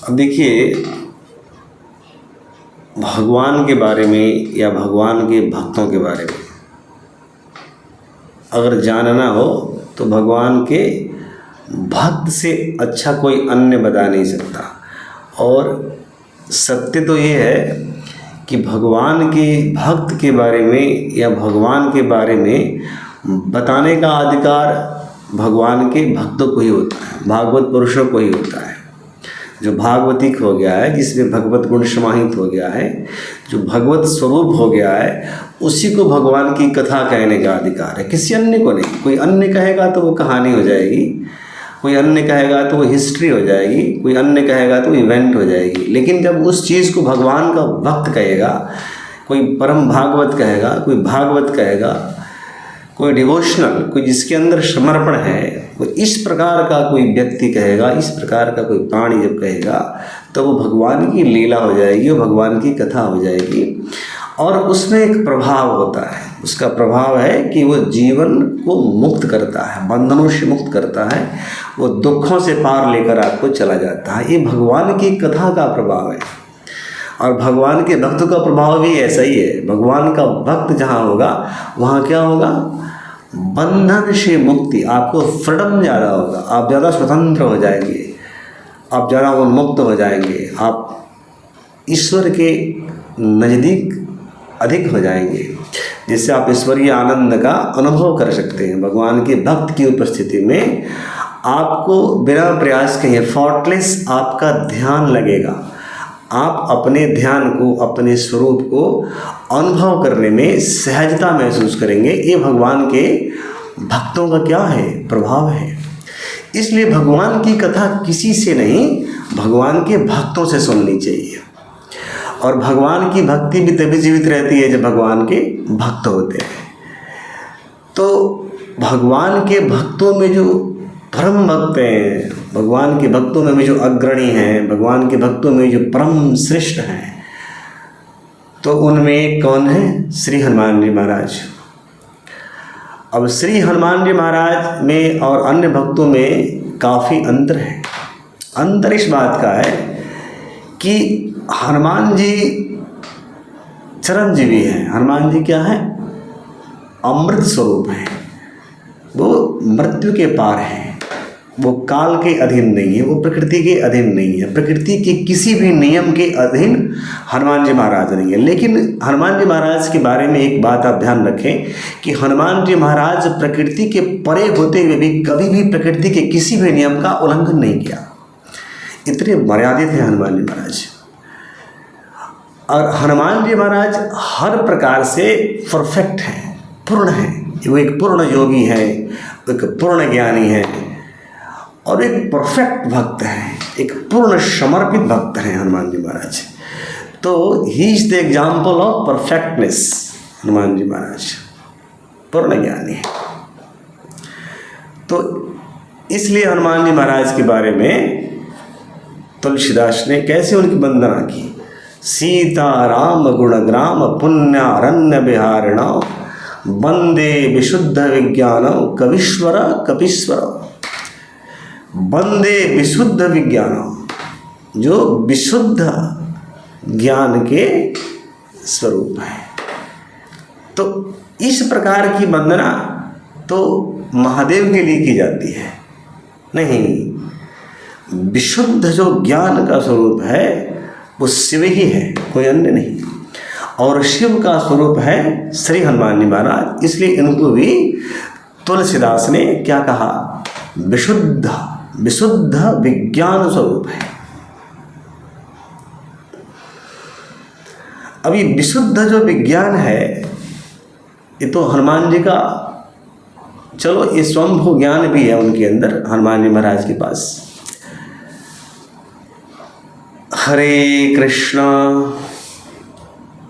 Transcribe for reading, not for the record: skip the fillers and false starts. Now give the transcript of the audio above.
अब देखिए, भगवान के बारे में या भगवान के भक्तों के बारे में अगर जानना हो तो भगवान के भक्त से अच्छा कोई अन्य बता नहीं सकता। और सत्य तो ये है कि भगवान के भक्त के बारे में या भगवान के बारे में बताने का अधिकार भगवान के भक्तों को ही होता है, भागवत पुरुषों को ही होता है। जो भागवतिक हो गया है, जिसमें भगवत गुण समाहित हो गया है, जो भगवत स्वरूप हो गया है, उसी को भगवान की कथा कहने का अधिकार है, किसी अन्य को नहीं। कोई अन्य कहेगा तो वो कहानी हो जाएगी, कोई अन्य कहेगा तो वो हिस्ट्री हो जाएगी, कोई अन्य कहेगा तो इवेंट हो जाएगी। लेकिन जब उस चीज़ को भगवान का भक्त कहेगा, कोई परम भागवत कहेगा, कोई भागवत कहेगा, कोई डिवोशनल, कोई जिसके अंदर समर्पण है, वो इस प्रकार का कोई व्यक्ति कहेगा, इस प्रकार का कोई प्राणी जब कहेगा, तो वो भगवान की लीला हो जाएगी, वो भगवान की कथा हो जाएगी। और उसमें एक प्रभाव होता है, उसका प्रभाव है कि वो जीवन को मुक्त करता है, बंधनों से मुक्त करता है, वो दुखों से पार लेकर आपको चला जाता है। ये भगवान की कथा का प्रभाव है। और भगवान के भक्त का प्रभाव भी ऐसा ही है। भगवान का भक्त जहाँ होगा वहाँ क्या होगा? बंधन से मुक्ति, आपको फ्रीडम ज़्यादा होगा, आप ज़्यादा स्वतंत्र हो जाएंगे, आप ज़्यादा उन्मुक्त हो जाएंगे, आप ईश्वर के नज़दीक अधिक हो जाएंगे, जिससे आप ईश्वरीय आनंद का अनुभव कर सकते हैं। भगवान के भक्त की उपस्थिति में आपको बिना प्रयास के एफर्टलेस आपका ध्यान लगेगा। आप अपने ध्यान को, अपने स्वरूप को अनुभव करने में सहजता महसूस करेंगे। ये भगवान के भक्तों का क्या है? प्रभाव है। इसलिए भगवान की कथा किसी से नहीं, भगवान के भक्तों से सुननी चाहिए। और भगवान की भक्ति भी तभी जीवित रहती है जब भगवान के भक्त होते हैं। तो भगवान के भक्तों में जो परम भक्त हैं, भगवान के भक्तों में भी जो अग्रणी हैं, भगवान के भक्तों में जो परम श्रेष्ठ हैं, तो उनमें कौन है? श्री हनुमान जी महाराज। अब श्री हनुमान जी महाराज में और अन्य भक्तों में काफ़ी अंतर है। अंतर इस बात का है कि हनुमान जी चिरंजीवी हैं। हनुमान जी क्या है? अमृत स्वरूप हैं। वो मृत्यु के पार हैं, वो काल के अधीन नहीं है, वो प्रकृति के अधीन नहीं है, प्रकृति के किसी भी नियम के अधीन हनुमान जी महाराज नहीं है। लेकिन हनुमान जी महाराज के बारे में एक बात आप ध्यान रखें कि हनुमान जी महाराज प्रकृति के परे होते हुए भी कभी भी प्रकृति के किसी भी नियम का उल्लंघन नहीं किया। इतने मर्यादित हैं हनुमान जी महाराज। और हनुमान जी महाराज हर प्रकार से परफेक्ट हैं, पूर्ण हैं। वो एक पूर्ण योगी है, एक पूर्ण ज्ञानी है और एक परफेक्ट भक्त है, एक पूर्ण समर्पित भक्त हैं हनुमान जी महाराज। तो he is the example of perfectness. Hanuman ji महाराज पूर्ण ज्ञानी है। तो इसलिए हनुमान जी महाराज के बारे में तुलसीदास ने कैसे उनकी वंदना की? सीता राम गुणग्राम पुण्यारण्य विहारिण वंदे विशुद्ध विज्ञान कवीश्वर कपीश्वर। वंदे विशुद्ध विज्ञान, जो विशुद्ध ज्ञान के स्वरूप है। तो इस प्रकार की वंदना तो महादेव के लिए की जाती है। नहीं, विशुद्ध जो ज्ञान का स्वरूप है वो शिव ही है, कोई अन्य नहीं। और शिव का स्वरूप है श्री हनुमान जी महाराज। इसलिए इनको भी तुलसीदास ने क्या कहा? विशुद्ध विशुद्ध विज्ञान स्वरूप है। अभी विशुद्ध जो विज्ञान है ये तो हनुमान जी का, चलो ये स्वयंभू ज्ञान भी है उनके अंदर, हनुमान जी महाराज के पास। हरे कृष्णा।